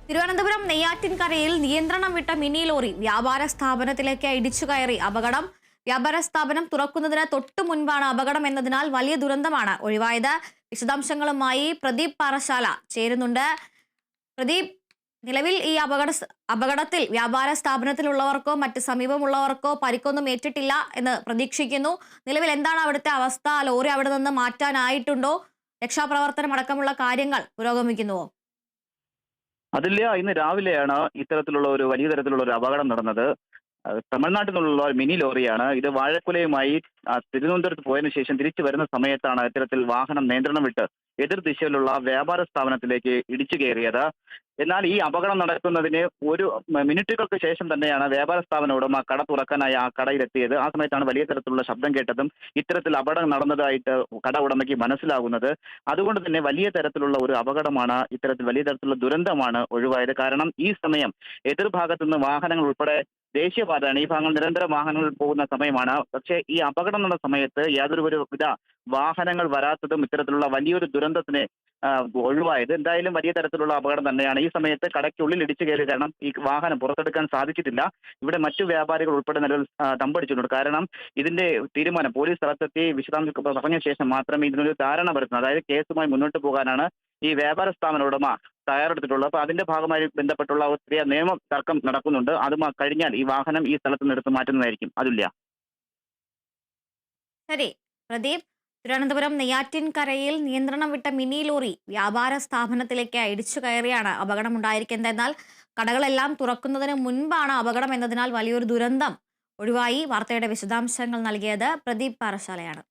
തിരുവനന്തപുരം നെയ്യാറ്റിൻകരയിൽ നിയന്ത്രണം വിട്ട mini lorry വ്യാപാര സ്ഥാപനത്തിലേക്ക് ഇടിച്ചു കയറി അപകടം. വ്യാപാര സ്ഥാപനം തുറക്കുന്നതിന് തൊട്ടു മുൻപാണ് അപകടം എന്നതിനാൽ വലിയ ദുരന്തമാണ് ഒഴിവായത്. വിശദാംശങ്ങളുമായി പ്രദീപ് പാറശാല ചേരുന്നുണ്ട്. പ്രദീപ്, നിലവിൽ ഈ അപകടത്തിൽ വ്യാപാര സ്ഥാപനത്തിലുള്ളവർക്കോ മറ്റ് സമീപമുള്ളവർക്കോ പരിക്കൊന്നും ഏറ്റിട്ടില്ല എന്ന് പ്രതീക്ഷിക്കുന്നു. നിലവിൽ എന്താണ് അവിടുത്തെ അവസ്ഥ? ലോറി അവിടെ നിന്ന് മാറ്റാനായിട്ടുണ്ടോ? രക്ഷാപ്രവർത്തനം അടക്കമുള്ള കാര്യങ്ങൾ പുരോഗമിക്കുന്നുവോ? അതില്ല, ഇന്ന് രാവിലെയാണ് ഇത്തരത്തിലുള്ള ഒരു വലിയ തരത്തിലുള്ള ഒരു അപകടം നടന്നത്. തമിഴ്നാട്ടിൽ നിന്നുള്ള ഒരു മിനി ലോറിയാണ്. ഇത് വാഴക്കുലയുമായി തിരുവനന്തപുരത്ത് പോയതിനു ശേഷം തിരിച്ചു വരുന്ന സമയത്താണ് ഇത്തരത്തിൽ വാഹനം നിയന്ത്രണം വിട്ട് എതിർ ദിശയിലുള്ള വ്യാപാര സ്ഥാപനത്തിലേക്ക് ഇടിച്ചു കയറിയത്. എന്നാൽ ഈ അപകടം നടക്കുന്നതിന് ഒരു മിനിറ്റുകൾക്ക് ശേഷം തന്നെയാണ് വ്യാപാര സ്ഥാപന ഉടമ കട തുറക്കാനായി ആ കടയിലെത്തിയത്. ആ സമയത്താണ് വലിയ തരത്തിലുള്ള ശബ്ദം കേട്ടതും ഇത്തരത്തിൽ അപകടം നടന്നതായിട്ട് കട ഉടമയ്ക്ക് മനസ്സിലാകുന്നത്. അതുകൊണ്ട് തന്നെ വലിയ തരത്തിലുള്ള ഒരു അപകടമാണ്, ഇത്തരത്തിൽ വലിയ തരത്തിലുള്ള ദുരന്തമാണ് ഒഴിവായത്. കാരണം ഈ സമയം എതിർഭാഗത്തു നിന്ന് വാഹനങ്ങൾ ഉൾപ്പെടെ ദേശീയപാതയാണ്, ഈ ഭാഗങ്ങൾ നിരന്തരം വാഹനങ്ങൾ പോകുന്ന സമയമാണ്. പക്ഷേ ഈ അപകടം നടന്ന സമയത്ത് യാതൊരു വിധ വാഹനങ്ങൾ വരാത്തതും ഇത്തരത്തിലുള്ള വലിയൊരു ദുരന്തത്തിന് ഒഴിവായത്. എന്തായാലും വലിയ തരത്തിലുള്ള അപകടം തന്നെയാണ്. ഈ സമയത്ത് കടയ്ക്കുള്ളിൽ ഇടിച്ചു കയറി, കാരണം ഈ വാഹനം പുറത്തെടുക്കാൻ സാധിച്ചിട്ടില്ല. ഇവിടെ മറ്റു വ്യാപാരികൾ ഉൾപ്പെടെ നിലവിൽ തമ്പടിച്ചിട്ടുണ്ട്. കാരണം ഇതിന്റെ തീരുമാനം പോലീസ് സ്ഥലത്തെത്തി വിശദാംശം പറഞ്ഞ ശേഷം മാത്രമേ ഇതിനൊരു ധാരണ വരുന്നത്. അതായത് കേസുമായി മുന്നോട്ട് പോകാനാണ് ഈ വ്യാപാര സ്ഥാപന ഉടമ തയ്യാറെടുത്തിട്ടുള്ളത്. അപ്പൊ അതിന്റെ ഭാഗമായി ബന്ധപ്പെട്ടുള്ള ഒത്തിരി നിയമ തർക്കം നടക്കുന്നുണ്ട്. അത് കഴിഞ്ഞാൽ ഈ വാഹനം ഈ സ്ഥലത്ത് നിന്ന് എടുത്ത് മാറ്റുന്നതായിരിക്കും. അതില്ല. ശരി പ്രദീപ്, തിരുവനന്തപുരം നെയ്യാറ്റിൻകരയിൽ നിയന്ത്രണം വിട്ട മിനി ലോറി വ്യാപാര സ്ഥാപനത്തിലേക്ക് ഇടിച്ചു കയറിയാണ് അപകടമുണ്ടായിരിക്കുന്നത്. എന്നാൽ കടകളെല്ലാം തുറക്കുന്നതിന് മുൻപാണ് അപകടം എന്നതിനാൽ വലിയൊരു ദുരന്തം ഒഴിവായി. വാർത്തയുടെ വിശദാംശങ്ങൾ നൽകിയത് പ്രദീപ് പാറശാലയാണ്.